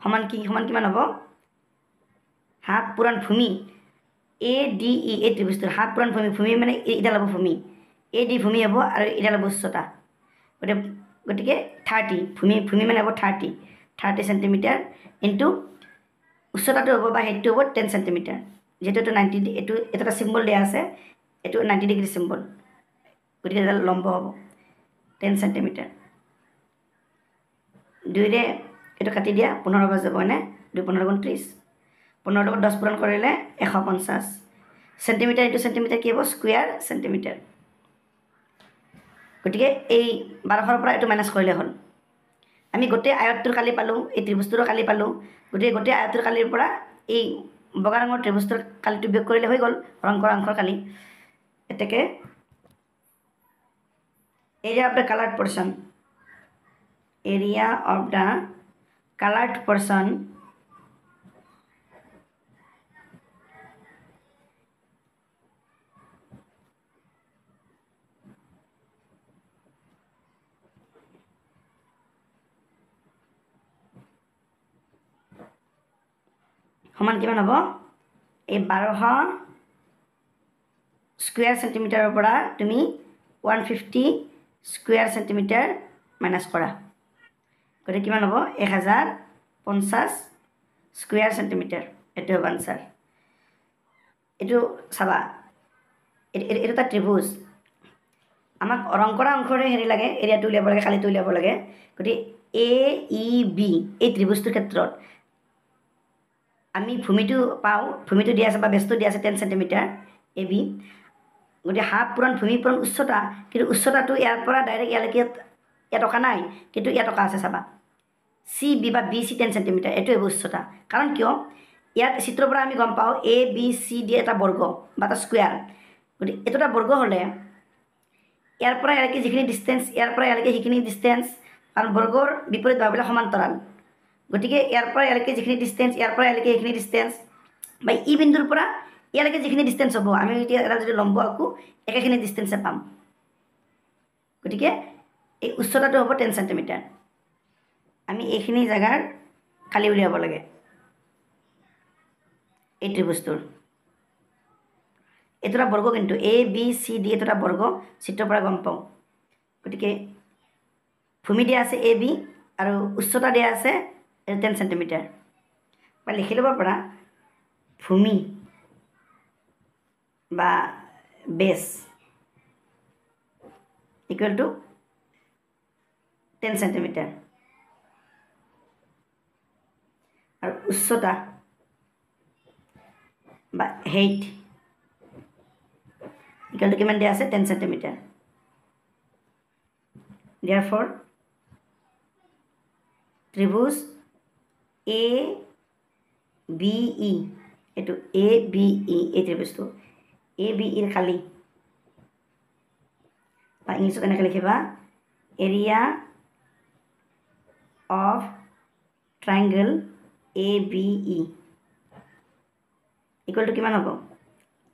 সমান কিমান হ'ব হাফ পূৰণ ভূমি ADE এই ত্ৰিভুজটোৰ হাফ পূৰণ ভূমি মানে এইডাল হ'ব ভূমি AD ভূমি হ'ব আৰু এইডাল হ'ব উচ্চতা গতিকে 30 ভূমি মানে হ'ব 30 সেন্টিমিটাৰ ইনটু উচ্চতাটো হ'ব বা হেইটো হ'ব 10 সেন্টিমিটাৰ যেহেতু এইটো 90 এইটো এটা চিম্বল দিয়া আছে এইটো 90 ডিগ্ৰী চিম্বল গতিকে এডাল লম্ব হ'ব 10 সেন্টিমিটাৰ দুইৰে এইটো কাটি দিয়া 15 বাজ যাব হয়নে 2 15 গুণ 30 15 লগত 10 পূৰণ কৰিলে 150 সেন্টিমিটাৰ ইনটু সেন্টিমিটাৰ কি হ'ব স্কুয়াৰ সেন্টিমিটাৰ গতিকে এই 1200 পৰা এইটো মাইনাছ কৰিলে হ'ল আমি গোটেই আয়তটোৰ কালি পালোঁ এই ত্ৰিভুজটোৰ কালি পালোঁ গতিকে গোটেই আয়তটোৰ কালিৰ পৰা এই বগা ৰঙৰ ত্ৰিভুজটোৰ কালিটো বিয়োগ কৰিলে হৈ গ'ল ৰং কৰা অংশৰ কালি এতেকে area of the coloured portion area of the colored portion সমান কিমান হ'ব এই 1200 স্কুয়াৰ সেন্টিমিটাৰৰ পৰা তুমি 150 স্কুয়াৰ সেন্টিমিটাৰ মাইনাছ কৰা গতিকে কিমান হ'ব 1050 স্কুয়াৰ সেন্টিমিটাৰ এইটো হ'ব আনসাৰ এইটো চাবা এইটো এটা ত্ৰিভুজ আমাক ৰং কৰা অংশৰে হেৰি লাগে এৰিয়াটো উলিয়াব লাগে কালিটো উলিয়াব লাগে গতিকে AEB এই ত্ৰিভুজটোৰ ক্ষেত্ৰত আমি ভূমিটো পাওঁ ভূমিটো দিয়া আছে বা বেছটো দিয়া আছে 10 সেন্টিমিটাৰ AB গতিকে হাফ পূৰণ ভূমি পূৰণ উচ্চতা কিন্তু উচ্চতাটো ইয়াৰ পৰা ডাইৰেক্ট ইয়ালৈকে ইয়াত অকা নাই কিন্তু ইয়াত অকা আছে চাবা CB বা BC 10 সেন্টিমিটাৰ এইটো হ'ব উচ্চতা কাৰণ কিয় ইয়াত চিত্ৰৰ পৰা আমি গম পাওঁ ABCD এটা বৰ্গ বা এটা স্কুয়াৰ গতিকে এইটো এটা বৰ্গ হ'লে ইয়াৰ পৰা ইয়ালৈকে যিখিনি ডিষ্টেঞ্চ ইয়াৰ পৰা ইয়ালৈকে সেইখিনি ডিষ্টেঞ্চ কাৰণ বৰ্গৰ বিপৰীত বাহুবিলাক সমান্তৰাল গতিকে ইয়াৰ পৰা ইয়ালৈকে যিখিনি ডিষ্টেঞ্চ ইয়াৰ পৰা ইয়ালৈকে এইখিনি ডিষ্টেঞ্চ বা ই বিন্দুৰ পৰা ইয়ালৈকে যিখিনি ডিষ্টেঞ্চ হ'ব আমি এতিয়া এটা যদি লম্ব আঁকো একেখিনি ডিষ্টেঞ্চে পাম গতিকে এই উচ্চতাটো হ'ব 10 সেন্টিমিটাৰ আমি এইখিনি জায়গাৰ কালি উলিয়াব লাগে এই ত্ৰিভুজটোৰ এইটো এটা বৰ্গ কিন্তু ABCD এইটো এটা বৰ্গ চিত্ৰৰ পৰা গম পাওঁ গতিকে ভূমি দিয়া আছে AB আৰু উচ্চতা দিয়া আছে 10 সেন্টিমিটাৰ বা লিখি ল'ব পৰা ভূমি বা বেছ ইকুৱেল টু 10 সেন্টিমিটাৰ আৰু উচ্চতা বা height ইকুৱেল টু কিমান দিয়া আছে 10 সেন্টিমিটাৰ therefore ত্ৰিভুজ ABE এইটো ABE এই ত্ৰিভুজটো ABE ৰ কালি বা ইংলিছত এনেকৈ লিখিবা area of triangle ABE equal to কিমান হ'ব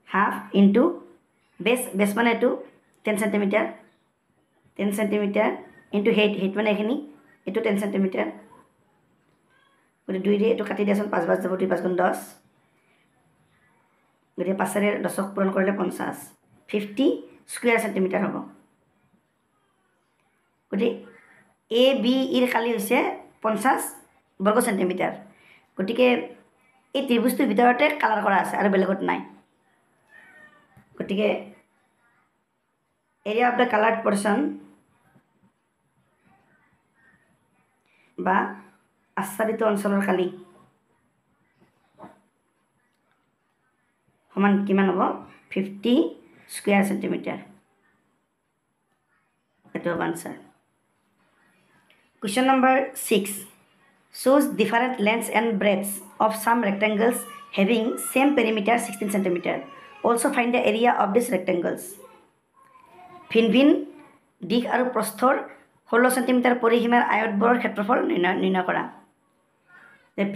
হাফ ইনটু বেছ মানে এইটো 10 সেন্টিমিটাৰ 10 সেন্টিমিটাৰ ইনটু height মানে এইখিনি এইটো 10 সেন্টিমিটাৰ গতিকে 2 দিয়ে এইটো কাটি দিয়াচোন 5 বাজ যাব 2 5 গুণ 10 গতিকে 5ৰে 10ক পূৰণ কৰিলে 50 50 স্কুয়াৰ সেন্টিমিটাৰ হ'ব গতিকে ABE ৰ কালি হৈছে 50 বৰ্গ সেন্টিমিটাৰ গতিকে এই ত্ৰিভুজটোৰ ভিতৰতে কালাৰ কৰা আছে আৰু বেলেগত নাই গতিকে area of the coloured portion বা আচ্ছাদিত অঞ্চলৰ কালি সমান কিমান হ'ব 50 স্কুৱেৰ চেণ্টিমিটাৰ এইটো হ'ব answer question number 6 shows different lengths and breadths of some rectangles having same perimeter 16 cm also find the area of these rectangles ভিন ভিন দিশ আৰু প্ৰস্থৰ 16 সেন্টিমিটাৰ পৰিসীমাৰ আয়তবোৰৰ ক্ষেত্ৰফল নিৰ্ণয় কৰা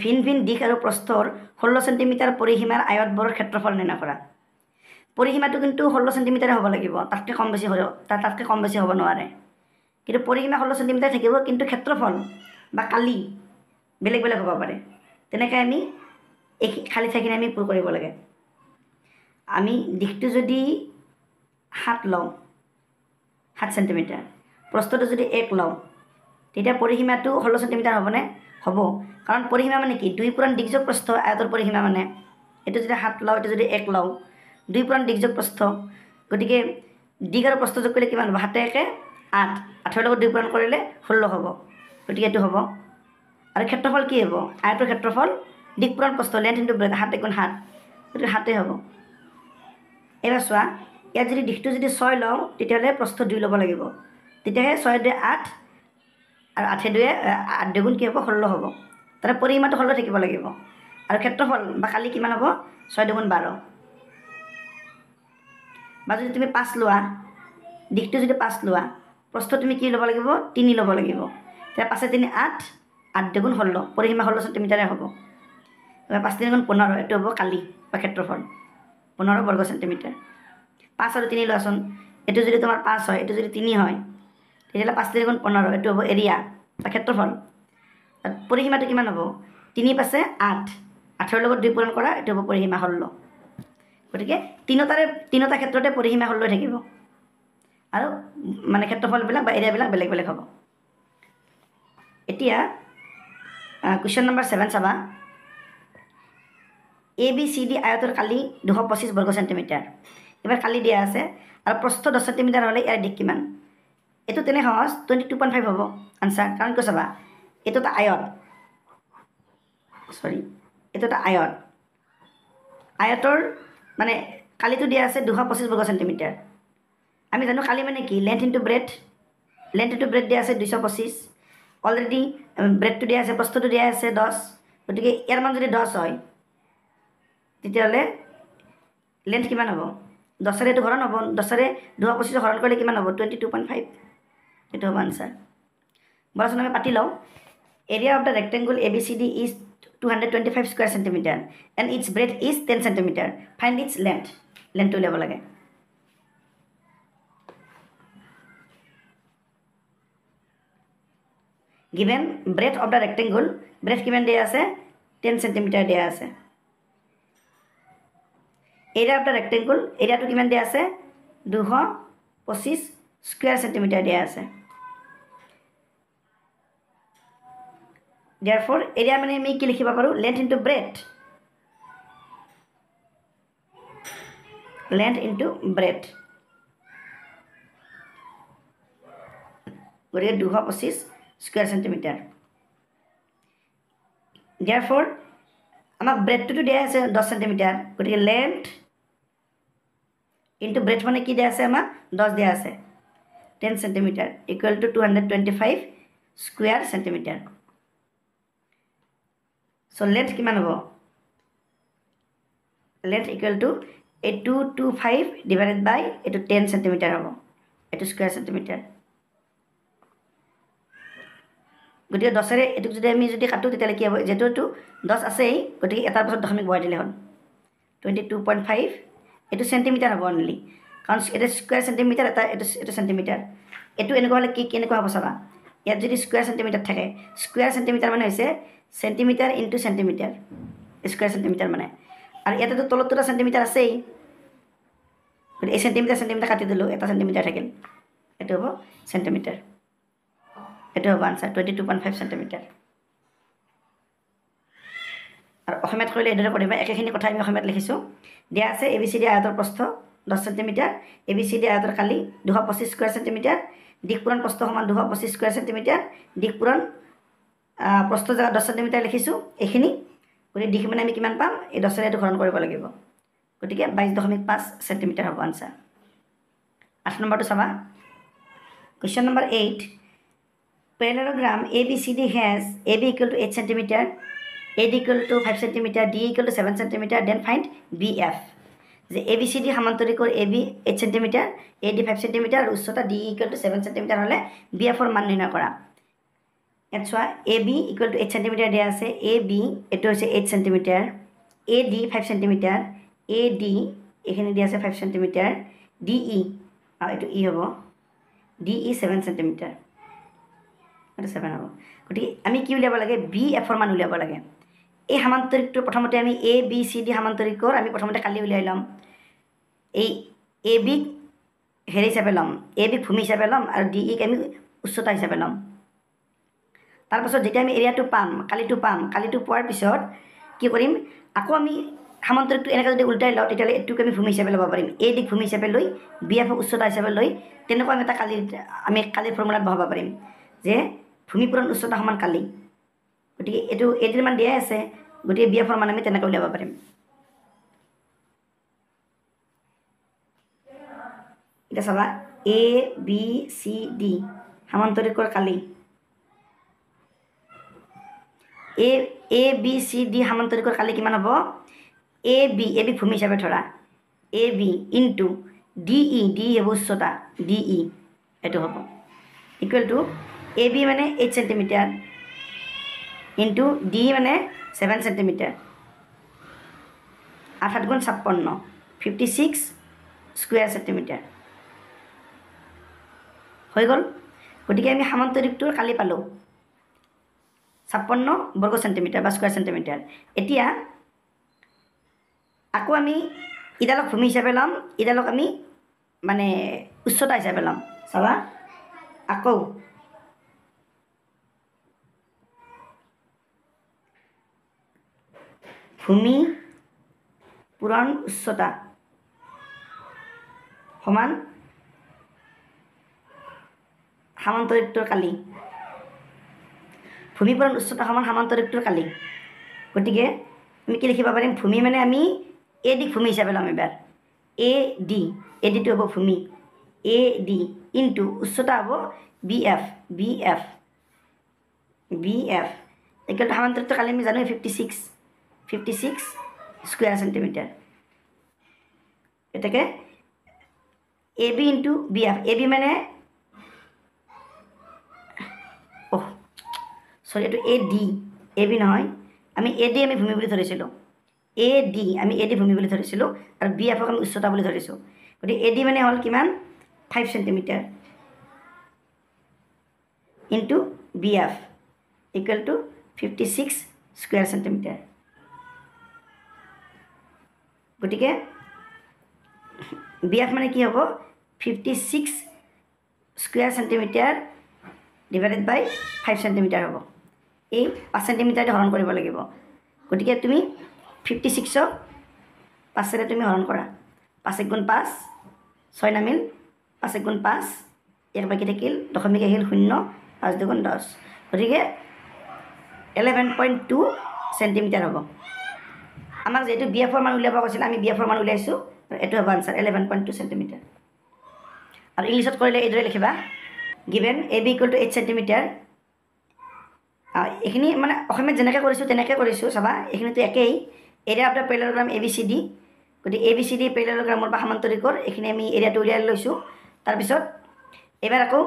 ভিন ভিন দিশ আৰু প্ৰস্থৰ 16 সেন্টিমিটাৰ পৰিসীমাৰ আয়তবোৰৰ ক্ষেত্ৰফল নিৰ্ণয় কৰা পৰিসীমাটো কিন্তু 16 সেন্টিমিটাৰে হ'ব লাগিব তাতকৈ কম বেছি হ'ব নোৱাৰে কিন্তু পৰিসীমা 16 সেন্টিমিটাৰ থাকিব কিন্তু ক্ষেত্ৰফল বা কালি বেলেগ বেলেগ হ'ব পাৰে তেনেকৈ আমি এই খালী ঠাইখিনি আমি পূৰ কৰিব লাগে আমি দিশটো যদি 7 লওঁ 7 সেন্টিমিটাৰ প্ৰস্থটো যদি 1 লওঁ তেতিয়া পৰিসীমাটো 16 সেন্টিমিটাৰ হ'বনে হ'ব কাৰণ পৰিসীমা মানে কি দুই পূৰণ দিশযোগ প্ৰস্থ আয়তৰ পৰিসীমা মানে এইটো যদি 7 লওঁ এইটো যদি 1 লওঁ দুই পূৰণ দিশযোগ প্ৰস্থ গতিকে দিশ আৰু প্ৰস্থ যোগ কৰিলে কিমান হ'ব 7 1 8 8 লগত দুই পূৰণ কৰিলে 16 হ'ব গতিকে এইটো হ'ব আৰু ক্ষেত্ৰফল কি হ'ব আয়তৰ ক্ষেত্ৰফল দিশ পূৰণ প্ৰস্থ লেন্থ ইনটু ব্ৰেডথ 7 × 7 গতিকে 7 হ'ব এবাৰ চোৱা ইয়াত যদি দিশটো যদি 6 লওঁ তেতিয়াহ'লে প্ৰস্থ 2 ল'ব লাগিব তেতিয়াহে 6 2 8 আৰু 8 2 8 দুগুণ কি হ'ব 16 হ'ব তাৰে পৰিসীমাটো 16 থাকিব লাগিব আৰু ক্ষেত্ৰফল বা কালি কিমান হ'ব 6 2 12 বা যদি তুমি 5 লোৱা দিশটো যদি 5 লোৱা প্ৰস্থ তুমি কি ল'ব লাগিব 3 ল'ব লাগিব তেতিয়া 5 3 8 8 2 16 পৰিসীমা 16 সেন্টিমিটাৰে হ'ব 5 3 15 এইটো হ'ব কালি বা ক্ষেত্ৰফল 15 বৰ্গ সেন্টিমিটাৰ 5 আৰু 3 লোৱাচোন এইটো যদি তোমাৰ 5 হয় এইটো যদি 3 হয় তেতিয়াহ'লে 5 3 15 এইটো হ'ব এৰিয়া বা ক্ষেত্ৰফল পৰিসীমাটো কিমান হ'ব 3 5 8 8 লগত 2 পূৰণ কৰা এইটো হ'ব পৰিসীমা 16 গতিকে তিনিটা ক্ষেত্ৰতে পৰিসীমা 16 থাকিব আৰু মানে ক্ষেত্ৰফলবিলাক বা এৰিয়াবিলাক বেলেগ বেলেগ হ'ব এতিয়া কুৱেশ্যন নম্বৰ 7 চাবা ABCD আয়তৰ কালি 225 বৰ্গ সেন্টিমিটাৰ এবাৰ কালি দিয়া আছে আৰু প্ৰস্থ 10 সেন্টিমিটাৰ হ'লে ইয়াৰ দিশ কিমান এইটো তেনে সহজ 22.5 হ'ব আনসাৰ কাৰণ কিয় চাবা এইটো এটা আয়ত এইটো এটা আয়তৰ মানে কালিটো দিয়া আছে 225 বৰ্গ সেন্টিমিটাৰ আমি জানো কালি মানে কি লেন্থ ইনটু ব্ৰেডথ দিয়া আছে 225 অলৰেডি ব্ৰেডটো দিয়া আছে প্ৰস্থটো দিয়া আছে 10 গতিকে ইয়াৰ মান যদি 10 হয় তেতিয়াহ'লে লেন্থ কিমান হ'ব 10ৰে এইটো হৰণ হ'ব 10ৰে 225 হৰণ কৰিলে কিমান হ'ব 22.5 এইটো হ'ব আনসাৰ বলাচোন আমি পাতি লওঁ area of the rectangle ABCD is 225 square centimetre and its breadth is 10 centimetre find its লেন্থটো উলিয়াব লাগে given breadth of the rectangle breadth কিমান দিয়া আছে 10 সেন্টিমিটাৰ দিয়া আছে area of the rectangle এৰিয়াটো কিমান দিয়া আছে 225 স্কুৱেৰ সেন্টিমিটাৰ দিয়া আছে therefore area মানে আমি কি লিখিব পাৰো length into breadth গতিকে 225 স্কুৱেৰ সেন্টিমিটাৰ therefore আমাক ব্ৰেডটো দিয়া আছে 10 সেন্টিমিটাৰ গতিকে লেন্থ ইনটু ব্ৰেডথ মানে কি দিয়া আছে আমাক 10 দিয়া আছে 10 centimetre equal to 225 square centimetre so length কিমান হ'ব লেন্থ ইকুৱেল টু 225 ডিভাইডেড বাই এইটো 10 সেন্টিমিটাৰ হ'ব এইটো স্কুৱেৰ সেন্টিমিটাৰ গতিকে 10ৰে এইটোক যদি আমি যদি কাটো তেতিয়াহ'লে কি হ'ব যেহেতু এইটো 10 আছেই গতিকে এটাৰ পাছত দশমিক বহাই দিলে হ'ল 22.5 এইটো সেন্টিমিটাৰ হ'ব অনলি কাৰণ এটা স্কুৱেৰ সেন্টিমিটাৰ এটা সেন্টিমিটাৰ এইটো এনেকুৱা হ'লে কেনেকুৱা হ'ব চাবা ইয়াত যদি স্কুৱেৰ সেন্টিমিটাৰ থাকে স্কুৱেৰ সেন্টিমিটাৰ মানে হৈছে centimetre into centimetre square centimetre মানে আৰু ইয়াতেতো তলত দুটা সেন্টিমিটাৰ আছেই গতিকে এই সেন্টিমিটাৰ কাটি দিলোঁ এটা সেন্টিমিটাৰ থাকিল এইটো হ'ব সেন্টিমিটাৰ এইটো হ'ব আনসাৰ 22.5 সেন্টিমিটাৰ আৰু অসমীয়াত কৰিলে এইদৰে কৰিবা একেখিনি কথা আমি অসমীয়াত লিখিছোঁ দিয়া আছে ABCD আয়তৰ প্ৰস্থ 10 সেন্টিমিটাৰ ABCD আয়তৰ কালি 225 স্কয়াৰ সেন্টিমিটাৰ দিকপূৰণ প্ৰস্থ সমান 225 স্কয়াৰ সেন্টিমিটাৰ দিকপূৰণ প্ৰস্থ জায়গা 10 সেন্টিমিটাৰ লিখিছোঁ এইখিনি গতি দিক মানে আমি কিমান পাম এই 10 এটো হৰণ কৰিব লাগিব গতিকে 22.5 সেন্টিমিটাৰ হ'ব আনসাৰ 8 নম্বৰটো চাবা question number 8 parallelogram ABCD has AB equal to 8 centimeter AD equal to 5 centimeter D equal to 7 centimeter then find BF যে ABCD সমান্তৰিকৰ AB 8 centimeter AD 5 centimeter আৰু উচ্চতা D equal to 7 centimeter হলে BF ৰ মান নিৰ্ণয় কৰা ইয়াত চোৱা AB equal to 8 centimeter দিয়া আছে AB এটো হৈছে 8 centimeter AD 5 centimeter AD এখানে দিয়া আছে 5 centimeter DE এটো E হ'ব DE 7 centimeter এটা 7 হ'ব গতি আমি কি উলিয়াব লাগে BF ৰ মান উলিয়াব লাগে এই সমান্তৰিকটো প্ৰথমতে আমি ABCD সমান্তৰিকৰ আমি প্ৰথমতে কালি উলিয়াই লম এই AB হেৰি হিচাপে লম AB ভূমি হিচাপে লম আৰু DE ক আমি উচ্চতা হিচাপে লম তাৰ পাছত যেতিয়া আমি এৰিয়াটো পাম কালিটো পোৱাৰ পিছত কি কৰিম আকৌ আমি সমান্তৰিকটো এনেকৈ যদি উল্টাই লওঁ তেতিয়ালে এটুকে আমি ভূমি হিচাপে ল'ব পাৰিম A দিক ভূমি হিচাপে লৈ BF উচ্চতা হিচাপে লৈ তেনেকুৱা এটা আমি কালিৰ ফৰ্মুলাত বহাব পাৰিম যে ভূমি পূৰণ উচ্চতা সমান কালি গতিকে এটো এটিৰ মান দিয়া আছে গতিকে BF ৰ মান আমি তেনেকৈ উলিয়াব পাৰিম এটা চাবা ABCD সমান্তৰিকৰ কালি ABCD সমান্তৰিকৰ কালি কিমান হ'ব AB ভূমি হিচাপে ধৰা AB ইনটু DE হ'ব উচ্চতা DE এটো হ'ব ইকুৱেল টু AB মানে 8 সেন্টিমিটাৰ ইনটু DE মানে 7 সেন্টিমিটাৰ 8 গুণ 56 56 স্কয়াৰ সেন্টিমিটাৰ হৈ গল গতিকে আমি সমান্তৰিকটোৰ কালি পালো 56 বৰ্গ সেন্টিমিটাৰ বা স্কয়াৰ সেন্টিমিটাৰ এতিয়া আকৌ আমি ইডালক ভূমি হিচাপে লম ইডালক আমি মানে উচ্চতা হিচাপে লম চাবা আকৌ ভূমি পূৰণ উচ্চতা সমান সমান্তৰিকটোৰ কালি ভূমি পূৰণ উচ্চতা সমান সমান্তৰিকটোৰ কালি গতিকে আমি কি লিখিব পাৰিম ভূমি মানে আমি A দিক ভূমি হিচাপে লম এবাৰ AD টো হ'ব ভূমি AD ইনটু উচ্চতা হ'ব BF ইকুৱেল টু সমান্তৰিকটোৰ কালি আমি জানো 56 স্কয়াৰ সেন্টিমিটাৰ এটাকে AB ইনটু BF AB মানে সৰি এটো AD AB নহয় আমি AD আমি ভূমি বুলি ধৰিছিলো AD আমি AD ভূমি বুলি ধৰিছিলো আৰু BF আমি উচ্চতা বুলি ধৰিছো গতি AD মানে হল কিমান 5 centimetre into BF equal to 56 square centimetre গতিকে BF মানে কি হ'ব 56 স্কয়াৰ সেন্টিমিটাৰ ডিভাইডেড বাই 5 সেন্টিমিটাৰ হ'ব এই 5 সেন্টিমিটাৰ হৰণ কৰিব লাগিব গতিকে তুমি 56 5 ৰে তুমি হৰণ কৰা 5 গুণ 5 6 নামিল 5 গুণ 5 এক বাকি থাকিল দশমিক আহিল 0 5 দুগুণ 10 গতিকে 11.2 সেন্টিমিটাৰ হ'ব আমাক যেটো BF ৰ মান উলিয়াব কৈছিল আমি BF ৰ মান উলিয়াইছো এটো হ'ব আনসাৰ 11.2 সেন্টিমিটাৰ আৰু ইংলিশত কৰিলে এইদৰে লিখিবা given AB equal to 8 centimeter এখিনি মানে অসমীয়াত যেনেকৈ কৰিছো তেনেকৈ কৰিছো চাবা এখিনিটো একেই এৰিয়া অফ দা প্যাৰালেলোগ্ৰাম ABCD গতি ABCD প্যাৰালেলোগ্ৰামৰ বা সমান্তৰিকৰ এখিনি আমি এৰিয়াটো উলিয়াই লৈছো তাৰ পিছত এবাৰ আকৌ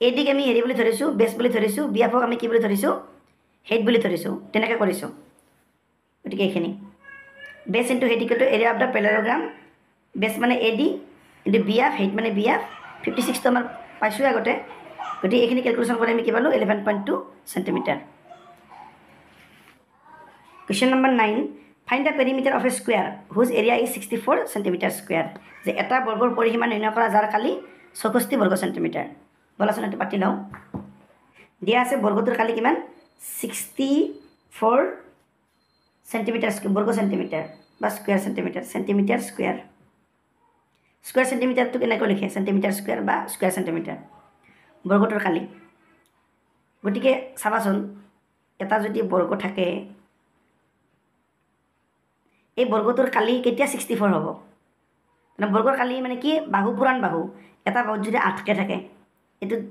AD ক আমি হেৰি বুলি ধৰিছো বেস বুলি ধৰিছো BF ক আমি কি বুলি ধৰিছো হেড বুলি ধৰিছো তেনেকৈ কৰিছো গতিকে এখিনি base into height equal to area of the parallelogram base মানে AD ইনটু BF হেড মানে BF 56 তো আমাৰ পাইছো আগতে গতি এখিনি ক্যালকুলেশন কৰি আমি কি পালো 11.2 centimetre question number 9 find the perimeter of a square whose area is 64 centimeter square যে এটা বৰ্গৰ পৰিসীমা নিৰ্ণয় কৰা যাৰ কালি 64 বৰ্গ সেন্টিমিটাৰ বলাচোন এটো পাতি লও দিয়া আছে বৰ্গটোৰ কালি কিমান 64 সেন্টিমিটার বর্গ সেন্টিমিটার বা square centimetre centimetre square square সেন্টিমিটারটো কেনেকৈ লিখে সেন্টিমিটার স্কোয়ার বা স্কোয়ার সেন্টিমিটার বৰ্গটোৰ কালি গতিকে চাবাচোন এটা যদি বৰ্গ থাকে এই বৰ্গটোৰ কালি কেতিয়া 64 হ'ব মানে বৰ্গৰ কালি মানে কি বাহু পুৰাণ বাহু এটা বাহুত যদি 8কে থাকে এইটোত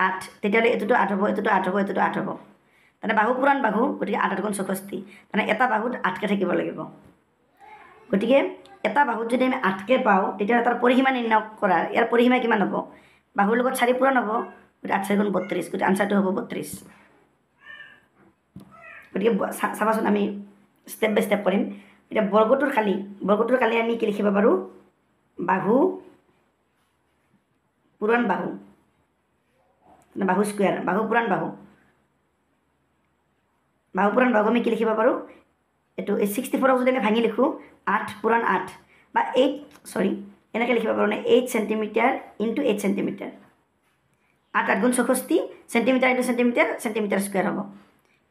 8 তেতিয়াহ'লে এইটোতো 8 হ'ব এইটোতো 8 হ'ব এইটোতো 8 হ'ব মানে বাহু পুৰাণ বাহু গতিকে 8 8 গুণ 64 মানে এটা বাহুত 8কে থাকিব লাগিব গতিকে এটা বাহুত যদি আমি 8কে পাওঁ তেতিয়াহ'লে তাৰ পৰিসীমা নিৰ্ণয় কৰাৰ ইয়াৰ পৰিসীমা কিমান হ'ব বাহুৰ লগত 4 পূৰণ হ'ব গতিকে 8 4 গুণ 32 গতিকে আনচাৰটো হ'ব 32 গতিকে চাবাচোন আমি ষ্টেপ বাই ষ্টেপ কৰিম এতিয়া বৰ্গটোৰ কালি আমি কি লিখিব পাৰোঁ বাহু পুৰাণ বাহু বাহু স্কোয়াৰ বাহু পুৰাণ বাহু আমি কি লিখিব পাৰোঁ এইটো 64ক যদি আমি ভাঙি লিখোঁ 8 পুৰাণ 8 বা 8 এনেকৈ লিখিব পাৰোঁ 8 সেন্টিমিটাৰ ইনটু 8 সেন্টিমিটাৰ 8 8 গুণ 64 সেন্টিমিটাৰ ইনটু সেন্টিমিটাৰ স্কোয়াৰ হ'ব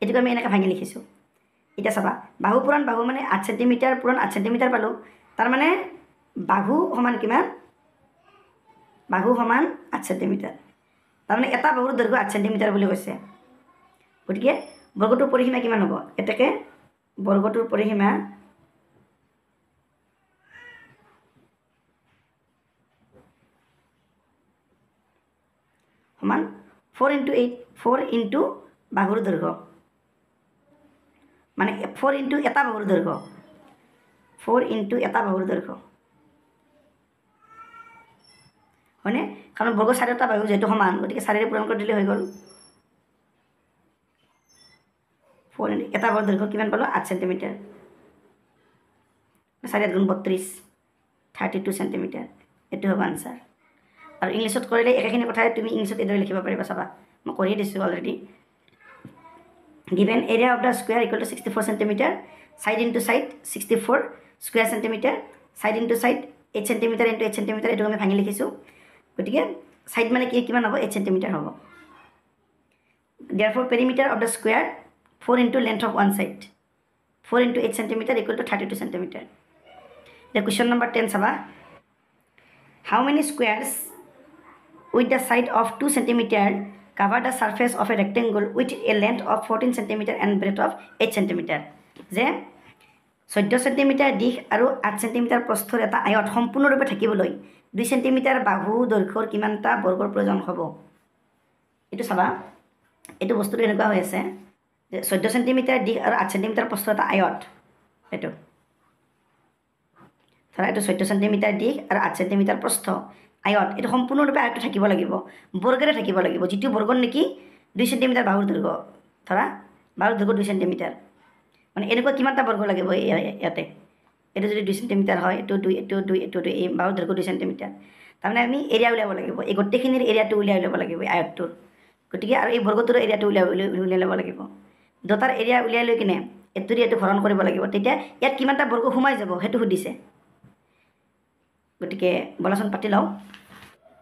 এইটোকে আমি এনেকৈ ভাঙি লিখিছোঁ এতিয়া চাবা বাহু পুৰাণ বাহু মানে 8 সেন্টিমিটাৰ পুৰাণ 8 সেন্টিমিটাৰ পালোঁ তাৰমানে বাহু সমান কিমান বাহু সমান 8 সেন্টিমিটাৰ তাৰমানে এটা বাহুৰ দৈৰ্ঘ্য 8 সেন্টিমিটাৰ বুলি কৈছে গতিকে বৰ্গটোৰ পৰিসীমা কিমান হ'ব এটাকে বৰ্গটোৰ পৰিসীমা সমান 4 ইনটু 8 4 ইনটু বাহুৰ দৈৰ্ঘ্য মানে 4 ইনটু এটা বাহুৰ দৈৰ্ঘ্য 4 ইনটু এটা বাহুৰ দৈৰ্ঘ্য হয়নে কাৰণ বৰ্গ 4টা বাহু যেহেতু সমান গতিকে 4ৰে পূৰণ কৰি দিলে হৈ গ'ল 4 ইনটু এটা বাহুৰ দৈৰ্ঘ্য কিমান পালোঁ 8 সেন্টিমিটাৰ 4 8 গুণ 32 32 সেন্টিমিটাৰ এইটো হ'ব আনচাৰ আৰু ইংলিছত কৰিলে একেখিনি কথাই তুমি ইংলিছত এইদৰে লিখিব পাৰিবা চাবা মই কৰিয়ে দিছোঁ already given area of the square equal to 64 centimeter side into side 64 square centimeter side into side 8 centimeter into 8 centimeter এইটো আমি ভাঙি লিখিছোঁ গতিকে সাইড মানে কি কিমান হ'ব 8 centimeter হ'ব therefore perimeter of the square 4 into length of one side 4 into 8 centimeter equal to 32 centimeter the question number 10 চাবা how many squares with the side of 2 centimeter cover the surface of a rectangle with a length of 14 centimeter and breadth of 8 centimeter যে 14 centimeter দিশ আৰু 8 centimeter প্ৰস্থৰ এটা আয়ত সম্পূৰ্ণৰূপে থাকিবলৈ 2 centimeter বাহু দৈৰ্ঘ্যৰ কিমানটা বৰ্গৰ প্ৰয়োজন হ'ব এইটো চাবা এইটো বস্তুটো এনেকুৱা হৈ আছে যে 14 centimeter দিশ আৰু 8 centimeter প্ৰস্থৰ এটা আয়ত এইটো ধৰা এইটো 14 centimeter দিশ আৰু 8 centimeter প্ৰস্থ আয়ত এটা সম্পূৰ্ণৰূপে আয়ত থাকিব লাগিব বৰ্গৰে থাকিব লাগিব যেটো বৰ্গৰ নেকি 2 সেন্টিমিটাৰ বাহুৰ দৈৰ্ঘ্য ধৰা বাহুৰ দৈৰ্ঘ্য 2 সেন্টিমিটাৰ মানে এনেকুৱা কিমানটা বৰ্গ লাগিব ইয়াতে এটা যদি 2 সেন্টিমিটাৰ হয় এটো 2 এই বাহুৰ দৈৰ্ঘ্য 2 সেন্টিমিটাৰ তাৰমানে আমি এৰিয়া উলিয়াব লাগিব এই গোটেইখিনিৰ এৰিয়াটো উলিয়াই ল'ব লাগিব আয়তটোৰ গতিকে আৰু এই বৰ্গটোৰ এৰিয়াটো উলিয়াই ল'ব লাগিব দুটাৰ এৰিয়া উলিয়াই লৈ কিনে এটো হৰণ কৰিব লাগিব তেতিয়া ইয়াত কিমানটা বৰ্গ সোমাই যাব হেতু সুধিছে গতিকে বলাচোন পাতি লওঁ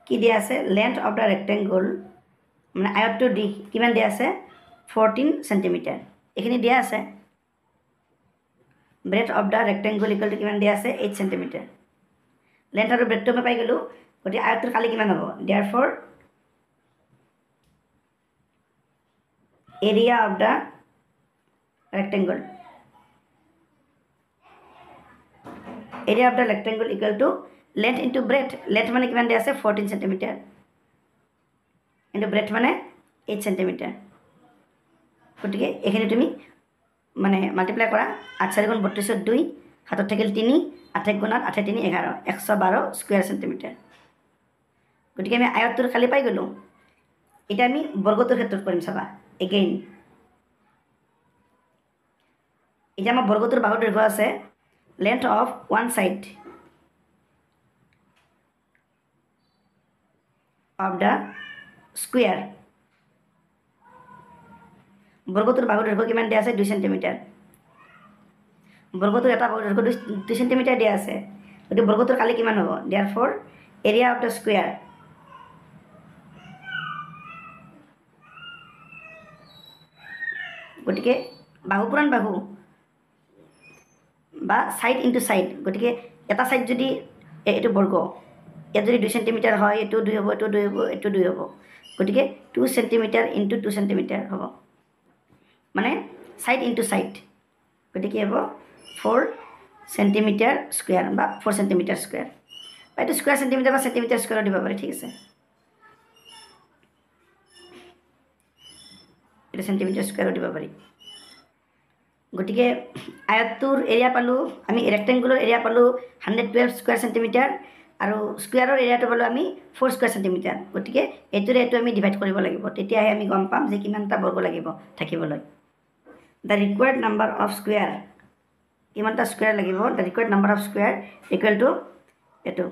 কি দিয়া আছে লেন্থ অফ দ্য ৰেক্টেংগল মানে আয়তটোৰ দিশ কিমান দিয়া আছে 14 সেন্টিমিটাৰ এখিনি দিয়া আছে breadth of the rectangle equal to কিমান দিয়া আছে 8 সেন্টিমিটাৰ লেন্থ আৰু ব্ৰেডটো মই পাই গলো গতিকে আয়তটোৰ কালি কিমান হ'ব therefore area of the rectangle equal to length into breadth length মানে কিমান দিয়া আছে 14 সেন্টিমিটাৰ into breadth মানে 8 সেন্টিমিটাৰ গতিকে এখানে তুমি মানে মাল্টিপ্লাই কৰা 8 4 গুণ 32 2 হাতত থাকিল 3 8 গুণ 8 8 3 11 112 স্কয়ার সেন্টিমিটার গতিকে আমি আয়তটোৰ খালি পাই গলো এটা আমি বৰ্গটোৰ ক্ষেত্ৰত কৰিম চাবা এগেইন এটা আমাৰ বৰ্গটোৰ বাহুৰ দৈৰ্ঘ্য আছে length of one side of the square বৰ্গটোৰ বাহুৰ দৈৰ্ঘ্য কিমান দিয়া আছে 2 সেন্টিমিটাৰ বৰ্গটোৰ এটা বাহুৰ দৈৰ্ঘ্য 2 সেন্টিমিটাৰ দিয়া আছে গতিকে বৰ্গটোৰ কালি কিমান হ'ব therefore area of the square গতিকে বাহু পুৰাণ বাহু বা সাইড ইনটু সাইড গতিকে এটা সাইড যদি এইটো বৰ্গ ইয়াত যদি 2 সেন্টিমিটাৰ হয় এইটো 2 হ'ব এইটো 2 হ'ব এইটো 2 হ'ব গতিকে 2 সেন্টিমিটাৰ ইনটু 2 সেন্টিমিটাৰ হ'ব মানে সাইড ইনটু সাইড গতিকে হ'ব 4 সেন্টিমিটাৰ স্কয়াৰ বা 4 সেন্টিমিটাৰ স্কয়াৰ বা এইটো স্কয়াৰ সেন্টিমিটাৰ বা সেন্টিমিটাৰ স্কয়াৰ দিব পাৰি ঠিক আছে এটা সেন্টিমিটাৰ স্কয়াৰ দিব পাৰি গতিকে আয়তটোৰ এৰিয়া পালো আমি ৰেক্টেংগুলাৰ এৰিয়া পালো 112 স্কয়াৰ সেন্টিমিটাৰ আৰু স্কয়াৰৰ এৰিয়াটো পালো আমি 4 স্কয়াৰ সেন্টিমিটাৰ গতিকে এইটোৰে এইটো আমি ডিভাইড কৰিব লাগিব তেতিয়াহে আমি গম পাম যে কিমানটা বৰ্গ লাগিব থাকিবলৈ the required number of square কিমানটা স্কয়াৰ লাগিব the required number of square equal to এটো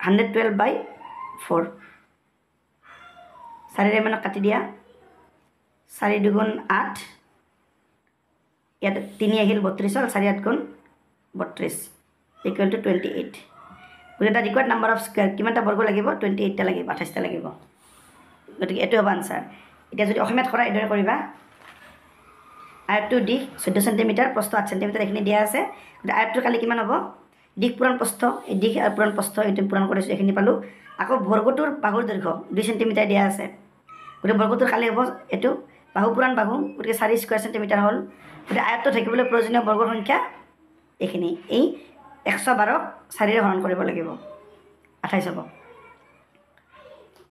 112/4 চাৰিৰে মানে কাটি দিয়া 4 দুগুণ 8 ইয়াত 3 আহিল 32 আৰু 4 8 গুণ 32 equal to 28 গতিকে the required number of square কিমানটা বৰ্গ লাগিব 28 টা লাগিব 28 টা লাগিব গতিকে এটো হ'ব আনসাৰ এটা যদি অসমীয়াত কৰা এদৰে কৰিবা আয়তটো দিশ 14 সেন্টিমিটাৰ প্ৰস্থ 8 সেন্টিমিটাৰ এখিনি দিয়া আছে গতিকে আয়তটো কালি কিমান হ'ব দিশ পূৰণ প্ৰস্থ এই দিশ আৰু পূৰণ প্ৰস্থ এটো পূৰণ কৰিছো এখিনি পালো আকৌ বৰ্গটোৰ বাহুৰ দৈৰ্ঘ্য 2 সেন্টিমিটাৰ দিয়া আছে গতিকে বৰ্গটোৰ কালি হ'ব এটো বাহু পূৰণ বাহু গতিকে 4 স্কয়াৰ সেন্টিমিটাৰ হ'ল গতিকে আয়তটো থাকিবলৈ প্ৰয়োজনীয় বৰ্গৰ সংখ্যা এখিনি এই 112 4 ৰে হৰণ কৰিব লাগিব 28 হ'ব